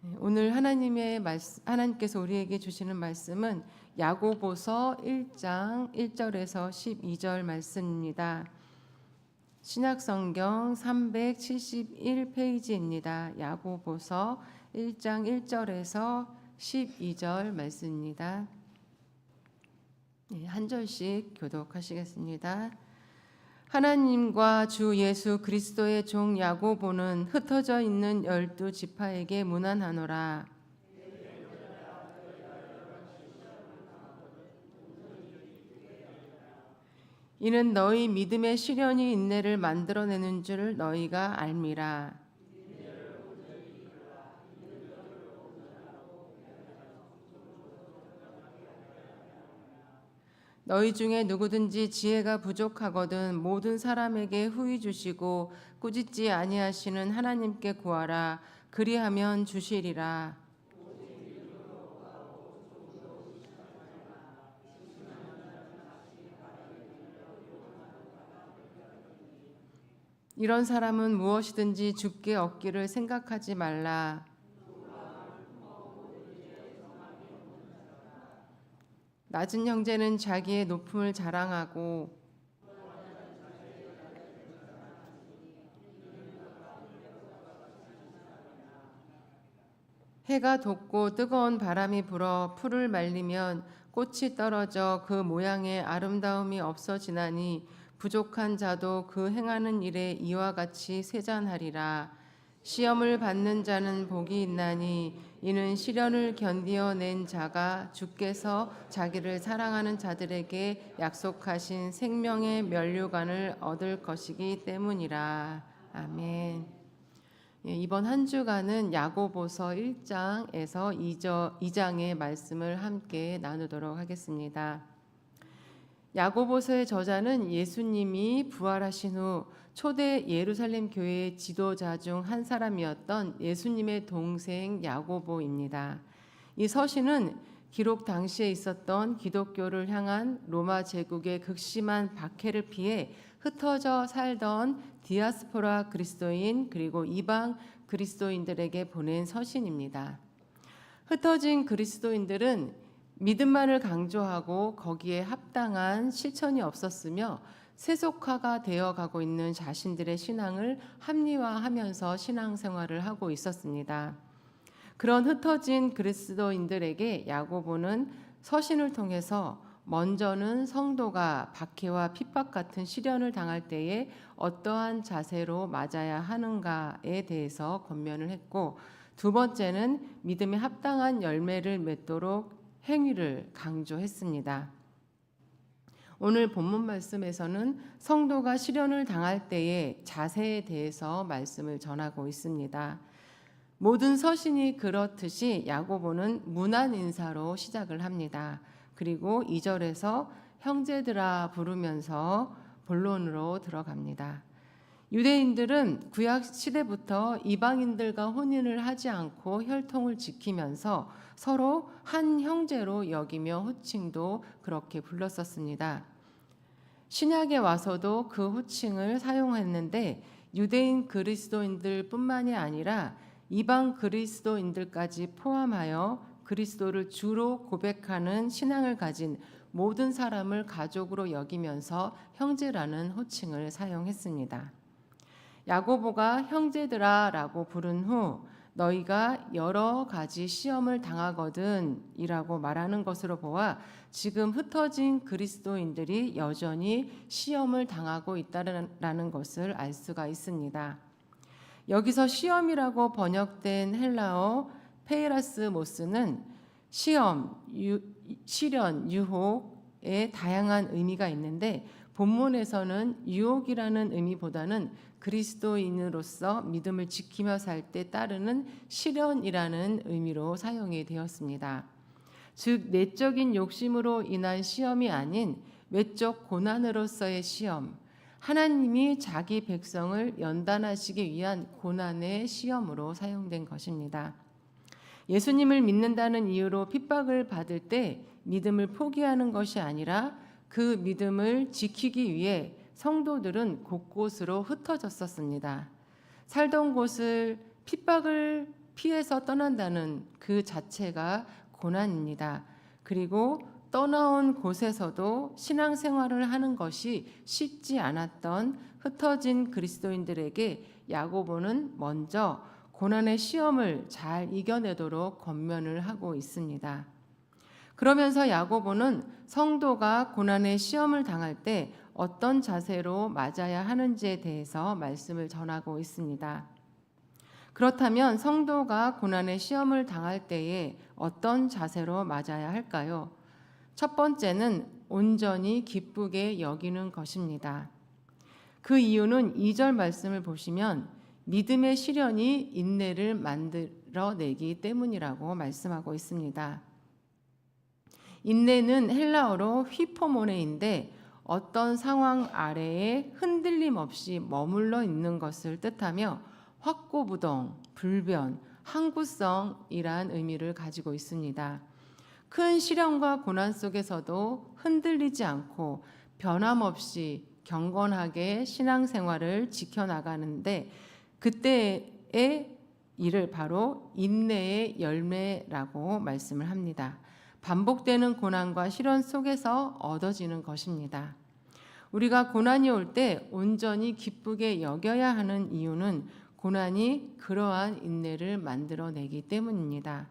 오늘 하나님께서 우리에게 주시는 말씀은 야고보서 1장 1절에서 12절 말씀입니다. 신약성경 371페이지입니다. 야고보서 1장 1절에서 12절 말씀입니다. 한 절씩 교독하시겠습니다. 하나님과 주 예수 그리스도의 종 야고보는 흩어져 있는 12지파에게 문안하노라. 이는 너희 믿음의 시련이 인내를 만들어내는 줄 너희가 알미라. 너희 중에 누구든지 지혜가 부족하거든 모든 사람에게 후히 주시고 꾸짖지 아니하시는 하나님께 구하라. 그리하면 주시리라. 이런 사람은 무엇이든지 주께 얻기를 생각하지 말라. 낮은 형제는 자기의 높음을 자랑하고 해가 돋고 뜨거운 바람이 불어 풀을 말리면 꽃이 떨어져 그 모양의 아름다움이 없어지나니 부족한 자도 그 행하는 일에 이와 같이 쇠잔하리라. 시험을 받는 자는 복이 있나니 이는 시련을 견디어낸 자가 주께서 자기를 사랑하는 자들에게 약속하신 생명의 면류관을 얻을 것이기 때문이라. 아멘. 이번 한 주간은 야고보서 1장에서 2장의 말씀을 함께 나누도록 하겠습니다. 야고보서의 저자는 예수님이 부활하신 후 초대 예루살렘 교회의 지도자 중 한 사람이었던 예수님의 동생 야고보입니다. 이 서신은 기록 당시에 있었던 기독교를 향한 로마 제국의 극심한 박해를 피해 흩어져 살던 디아스포라 그리스도인 그리고 이방 그리스도인들에게 보낸 서신입니다. 흩어진 그리스도인들은 믿음만을 강조하고 거기에 합당한 실천이 없었으며 세속화가 되어가고 있는 자신들의 신앙을 합리화하면서 신앙생활을 하고 있었습니다. 그런 흩어진 그리스도인들에게 야고보는 서신을 통해서 먼저는 성도가 박해와 핍박 같은 시련을 당할 때에 어떠한 자세로 맞아야 하는가에 대해서 권면을 했고, 두 번째는 믿음에 합당한 열매를 맺도록 행위를 강조했습니다. 오늘 본문 말씀에서는 성도가 시련을 당할 때의 자세에 대해서 말씀을 전하고 있습니다. 모든 서신이 그렇듯이 야고보는 문안 인사로 시작을 합니다. 그리고 2절에서 형제들아 부르면서 본론으로 들어갑니다. 유대인들은 구약 시대부터 이방인들과 혼인을 하지 않고 혈통을 지키면서 서로 한 형제로 여기며 호칭도 그렇게 불렀었습니다. 신약에 와서도 그 호칭을 사용했는데 유대인 그리스도인들뿐만이 아니라 이방 그리스도인들까지 포함하여 그리스도를 주로 고백하는 신앙을 가진 모든 사람을 가족으로 여기면서 형제라는 호칭을 사용했습니다. 야고보가 형제들아라고 부른 후 너희가 여러 가지 시험을 당하거든 이라고 말하는 것으로 보아 지금 흩어진 그리스도인들이 여전히 시험을 당하고 있다는 것을 알 수가 있습니다. 여기서 시험이라고 번역된 헬라어 페이라스모스는 시험, 시련, 유혹의 다양한 의미가 있는데 본문에서는 유혹이라는 의미보다는 그리스도인으로서 믿음을 지키며 살 때 따르는 시련이라는 의미로 사용이 되었습니다. 즉 내적인 욕심으로 인한 시험이 아닌 외적 고난으로서의 시험, 하나님이 자기 백성을 연단하시기 위한 고난의 시험으로 사용된 것입니다. 예수님을 믿는다는 이유로 핍박을 받을 때 믿음을 포기하는 것이 아니라 그 믿음을 지키기 위해 성도들은 곳곳으로 흩어졌었습니다. 살던 곳을 핍박을 피해서 떠난다는 그 자체가 고난입니다. 그리고 떠나온 곳에서도 신앙생활을 하는 것이 쉽지 않았던 흩어진 그리스도인들에게 야고보는 먼저 고난의 시험을 잘 이겨내도록 권면을 하고 있습니다. 그러면서 야고보는 성도가 고난의 시험을 당할 때 어떤 자세로 맞아야 하는지에 대해서 말씀을 전하고 있습니다. 그렇다면 성도가 고난의 시험을 당할 때에 어떤 자세로 맞아야 할까요? 첫 번째는 온전히 기쁘게 여기는 것입니다. 그 이유는 2절 말씀을 보시면 믿음의 시련이 인내를 만들어내기 때문이라고 말씀하고 있습니다. 인내는 헬라어로 휘포모네인데 어떤 상황 아래에 흔들림 없이 머물러 있는 것을 뜻하며 확고부동, 불변, 항구성이란 의미를 가지고 있습니다. 큰 시련과 고난 속에서도 흔들리지 않고 변함없이 경건하게 신앙생활을 지켜나가는데 그때의 이를 바로 인내의 열매라고 말씀을 합니다. 반복되는 고난과 시련 속에서 얻어지는 것입니다. 우리가 고난이 올 때 온전히 기쁘게 여겨야 하는 이유는 고난이 그러한 인내를 만들어내기 때문입니다.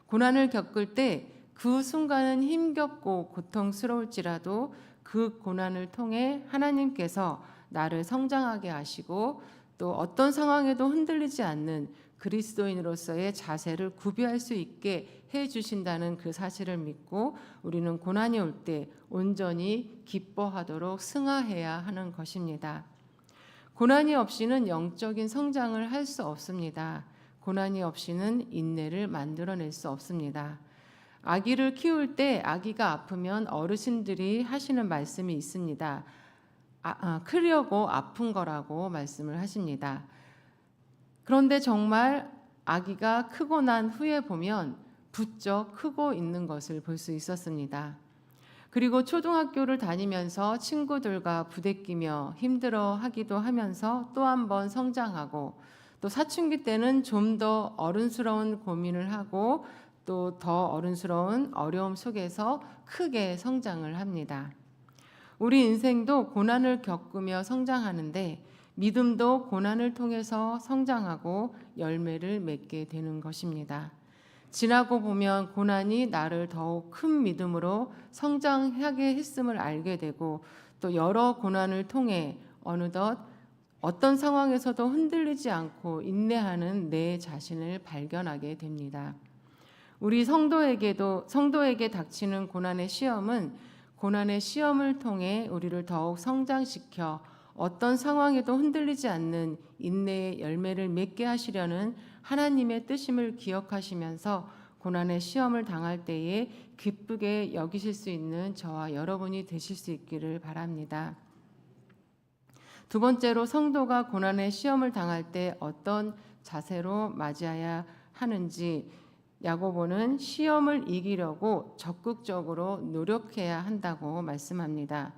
고난을 겪을 때 그 순간은 힘겹고 고통스러울지라도 그 고난을 통해 하나님께서 나를 성장하게 하시고 또 어떤 상황에도 흔들리지 않는 그리스도인으로서의 자세를 구비할 수 있게 해주신다는 그 사실을 믿고 우리는 고난이 올 때 온전히 기뻐하도록 승하해야 하는 것입니다. 고난이 없이는 영적인 성장을 할 수 없습니다. 고난이 없이는 인내를 만들어낼 수 없습니다. 아기를 키울 때 아기가 아프면 어르신들이 하시는 말씀이 있습니다. 크려고 아픈 거라고 말씀을 하십니다. 그런데 정말 아기가 크고 난 후에 보면 부쩍 크고 있는 것을 볼 수 있었습니다. 그리고 초등학교를 다니면서 친구들과 부대끼며 힘들어하기도 하면서 또 한 번 성장하고 또 사춘기 때는 좀 더 어른스러운 고민을 하고 또 더 어른스러운 어려움 속에서 크게 성장을 합니다. 우리 인생도 고난을 겪으며 성장하는데 믿음도 고난을 통해서 성장하고 열매를 맺게 되는 것입니다. 지나고 보면 고난이 나를 더욱 큰 믿음으로 성장하게 했음을 알게 되고 또 여러 고난을 통해 어느덧 어떤 상황에서도 흔들리지 않고 인내하는 내 자신을 발견하게 됩니다. 우리 성도에게 닥치는 고난의 시험은 고난의 시험을 통해 우리를 더욱 성장시켜 어떤 상황에도 흔들리지 않는 인내의 열매를 맺게 하시려는 하나님의 뜻임을 기억하시면서 고난의 시험을 당할 때에 기쁘게 여기실 수 있는 저와 여러분이 되실 수 있기를 바랍니다. 두 번째로 성도가 고난의 시험을 당할 때 어떤 자세로 맞이해야 하는지 야고보는 시험을 이기려고 적극적으로 노력해야 한다고 말씀합니다.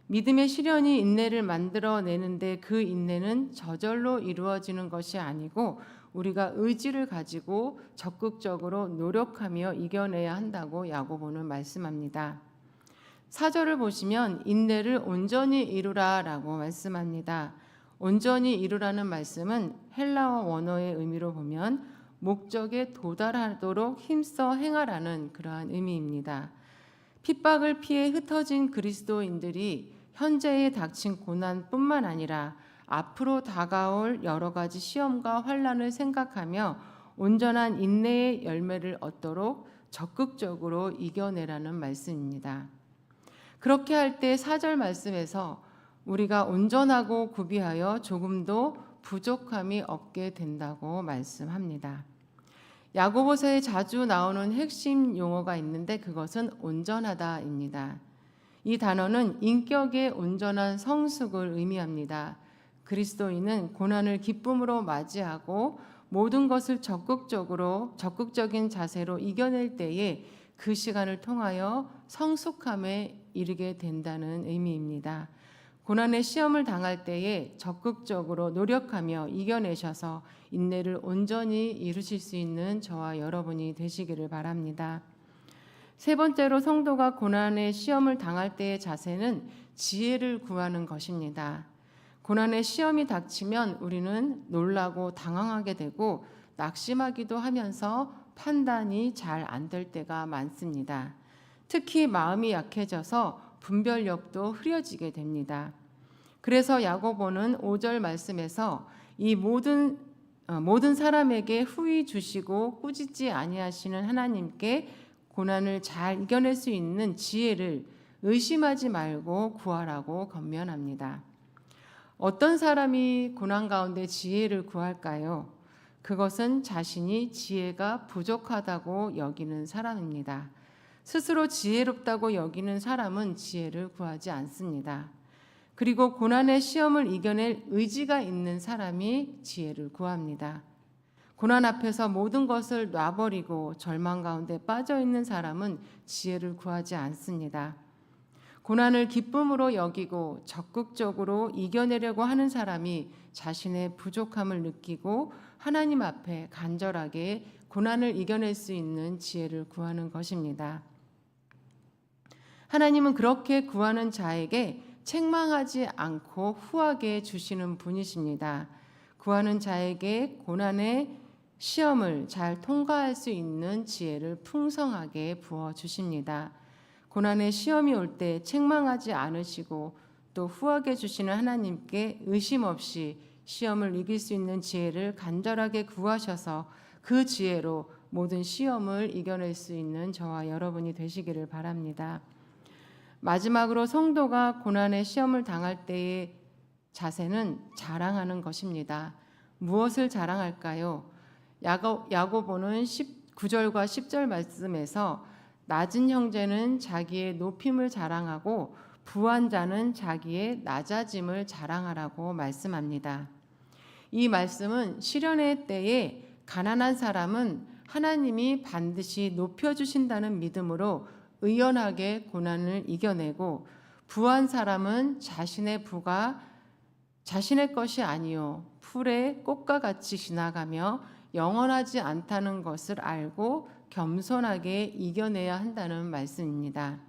믿음의 시련이 인내를 만들어내는데 그 인내는 저절로 이루어지는 것이 아니고 우리가 의지를 가지고 적극적으로 노력하며 이겨내야 한다고 야고보는 말씀합니다. 4절을 보시면 인내를 온전히 이루라라고 말씀합니다. 온전히 이루라는 말씀은 헬라어 원어의 의미로 보면 목적에 도달하도록 힘써 행하라는 그러한 의미입니다. 핍박을 피해 흩어진 그리스도인들이 현재에 닥친 고난뿐만 아니라 앞으로 다가올 여러 가지 시험과 환난을 생각하며 온전한 인내의 열매를 얻도록 적극적으로 이겨내라는 말씀입니다. 그렇게 할 때 4절 말씀에서 우리가 온전하고 구비하여 조금도 부족함이 없게 된다고 말씀합니다. 야고보서에 자주 나오는 핵심 용어가 있는데 그것은 온전하다입니다. 이 단어는 인격의 온전한 성숙을 의미합니다. 그리스도인은 고난을 기쁨으로 맞이하고 모든 것을 적극적인 자세로 이겨낼 때에 그 시간을 통하여 성숙함에 이르게 된다는 의미입니다. 고난의 시험을 당할 때에 적극적으로 노력하며 이겨내셔서 인내를 온전히 이루실 수 있는 저와 여러분이 되시기를 바랍니다. 세 번째로 성도가 고난의 시험을 당할 때의 자세는 지혜를 구하는 것입니다. 고난의 시험이 닥치면 우리는 놀라고 당황하게 되고 낙심하기도 하면서 판단이 잘 안 될 때가 많습니다. 특히 마음이 약해져서 분별력도 흐려지게 됩니다. 그래서 야고보는 5절 말씀에서 이 모든 사람에게 후히 주시고 꾸짖지 아니하시는 하나님께 고난을 잘 이겨낼 수 있는 지혜를 의심하지 말고 구하라고 권면합니다. 어떤 사람이 고난 가운데 지혜를 구할까요? 그것은 자신이 지혜가 부족하다고 여기는 사람입니다. 스스로 지혜롭다고 여기는 사람은 지혜를 구하지 않습니다. 그리고 고난의 시험을 이겨낼 의지가 있는 사람이 지혜를 구합니다. 고난 앞에서 모든 것을 놔버리고 절망 가운데 빠져 있는 사람은 지혜를 구하지 않습니다. 고난을 기쁨으로 여기고 적극적으로 이겨내려고 하는 사람이 자신의 부족함을 느끼고 하나님 앞에 간절하게 고난을 이겨낼 수 있는 지혜를 구하는 것입니다. 하나님은 그렇게 구하는 자에게 책망하지 않고 후하게 주시는 분이십니다. 구하는 자에게 고난의 시험을 잘 통과할 수 있는 지혜를 풍성하게 부어주십니다. 고난의 시험이 올 때 책망하지 않으시고 또 후하게 주시는 하나님께 의심 없이 시험을 이길 수 있는 지혜를 간절하게 구하셔서 그 지혜로 모든 시험을 이겨낼 수 있는 저와 여러분이 되시기를 바랍니다. 마지막으로 성도가 고난의 시험을 당할 때의 자세는 자랑하는 것입니다. 무엇을 자랑할까요? 야고보는 9절과 10절 말씀에서 낮은 형제는 자기의 높임을 자랑하고 부한 자는 자기의 낮아짐을 자랑하라고 말씀합니다. 이 말씀은 시련의 때에 가난한 사람은 하나님이 반드시 높여주신다는 믿음으로 의연하게 고난을 이겨내고 부한 사람은 자신의 부가 자신의 것이 아니요 풀의 꽃과 같이 지나가며 영원하지 않다는 것을 알고 겸손하게 이겨내야 한다는 말씀입니다.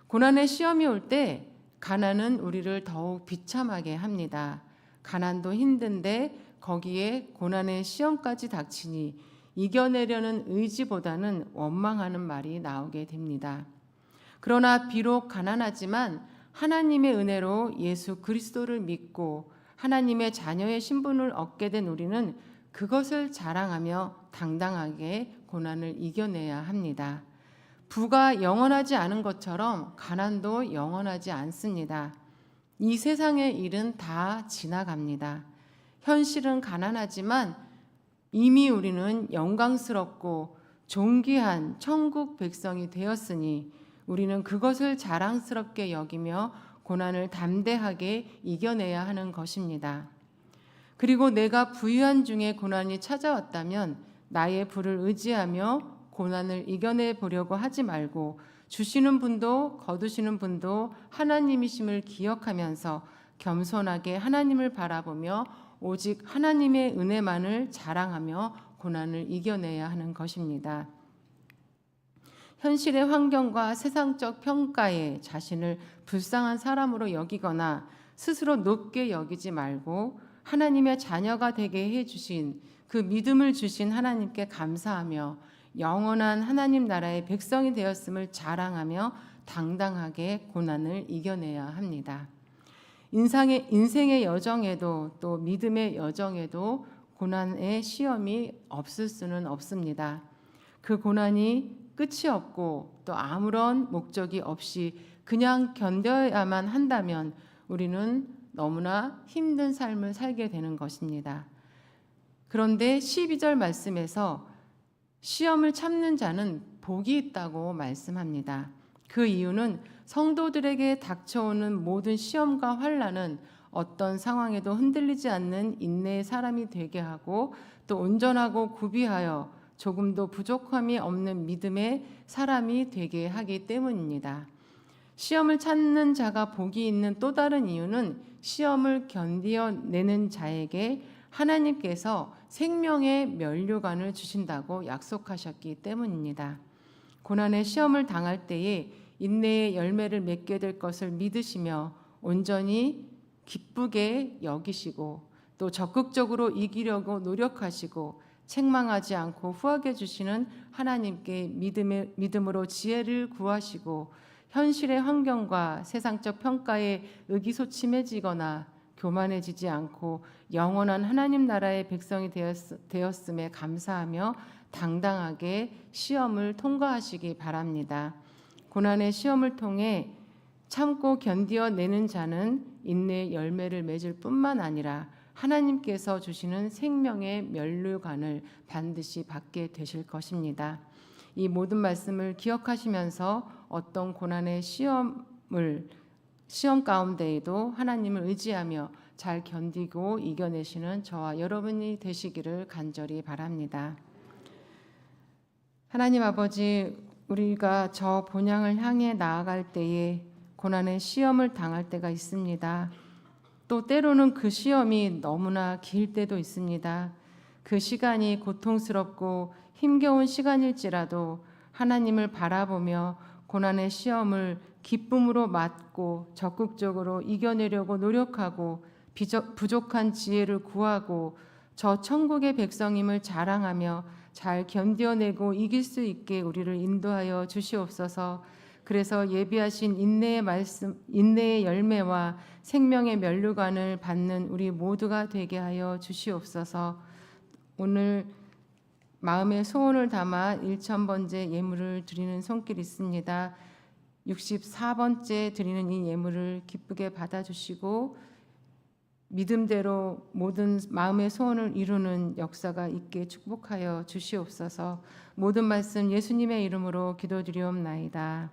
고난의 시험이 올 때 가난은 우리를 더욱 비참하게 합니다. 가난도 힘든데 거기에 고난의 시험까지 닥치니 이겨내려는 의지보다는 원망하는 말이 나오게 됩니다. 그러나 비록 가난하지만 하나님의 은혜로 예수 그리스도를 믿고 하나님의 자녀의 신분을 얻게 된 우리는 그것을 자랑하며 당당하게 고난을 이겨내야 합니다. 부가 영원하지 않은 것처럼 가난도 영원하지 않습니다. 이 세상의 일은 다 지나갑니다. 현실은 가난하지만 이미 우리는 영광스럽고 존귀한 천국 백성이 되었으니 우리는 그것을 자랑스럽게 여기며 고난을 담대하게 이겨내야 하는 것입니다. 그리고 내가 부유한 중에 고난이 찾아왔다면 나의 부를 의지하며 고난을 이겨내 보려고 하지 말고 주시는 분도 거두시는 분도 하나님이심을 기억하면서 겸손하게 하나님을 바라보며 오직 하나님의 은혜만을 자랑하며 고난을 이겨내야 하는 것입니다. 현실의 환경과 세상적 평가에 자신을 불쌍한 사람으로 여기거나 스스로 높게 여기지 말고 하나님의 자녀가 되게 해주신 그 믿음을 주신 하나님께 감사하며 영원한 하나님 나라의 백성이 되었음을 자랑하며 당당하게 고난을 이겨내야 합니다. 인생의 여정에도 또 믿음의 여정에도 고난의 시험이 없을 수는 없습니다. 그 고난이 끝이 없고 또 아무런 목적이 없이 그냥 견뎌야만 한다면 우리는 너무나 힘든 삶을 살게 되는 것입니다. 그런데 12절 말씀에서 시험을 참는 자는 복이 있다고 말씀합니다. 그 이유는 성도들에게 닥쳐오는 모든 시험과 환난은 어떤 상황에도 흔들리지 않는 인내의 사람이 되게 하고 또 온전하고 구비하여 조금도 부족함이 없는 믿음의 사람이 되게 하기 때문입니다. 시험을 찾는 자가 복이 있는 또 다른 이유는 시험을 견디어내는 자에게 하나님께서 생명의 면류관을 주신다고 약속하셨기 때문입니다. 고난의 시험을 당할 때에 인내의 열매를 맺게 될 것을 믿으시며 온전히 기쁘게 여기시고 또 적극적으로 이기려고 노력하시고 책망하지 않고 후하게 주시는 하나님께 믿음으로 지혜를 구하시고 현실의 환경과 세상적 평가에 의기소침해지거나 교만해지지 않고 영원한 하나님 나라의 백성이 되었음에 감사하며 당당하게 시험을 통과하시기 바랍니다. 고난의 시험을 통해 참고 견디어내는 자는 인내의 열매를 맺을 뿐만 아니라 하나님께서 주시는 생명의 면류관을 반드시 받게 되실 것입니다. 이 모든 말씀을 기억하시면서 어떤 고난의 시험 가운데에도 하나님을 의지하며 잘 견디고 이겨내시는 저와 여러분이 되시기를 간절히 바랍니다. 하나님 아버지, 우리가 저 본향을 향해 나아갈 때에 고난의 시험을 당할 때가 있습니다. 또 때로는 그 시험이 너무나 길 때도 있습니다. 그 시간이 고통스럽고 힘겨운 시간일지라도 하나님을 바라보며 고난의 시험을 기쁨으로 맞고 적극적으로 이겨내려고 노력하고 부족한 지혜를 구하고 저 천국의 백성임을 자랑하며 잘 견뎌내고 이길 수 있게 우리를 인도하여 주시옵소서. 그래서 예비하신 인내의 열매와 생명의 면류관을 받는 우리 모두가 되게 하여 주시옵소서. 오늘 마음의 소원을 담아 1000번째 예물을 드리는 손길이 있습니다. 64번째 드리는 이 예물을 기쁘게 받아주시고 믿음대로 모든 마음의 소원을 이루는 역사가 있게 축복하여 주시옵소서. 모든 말씀 예수님의 이름으로 기도드리옵나이다.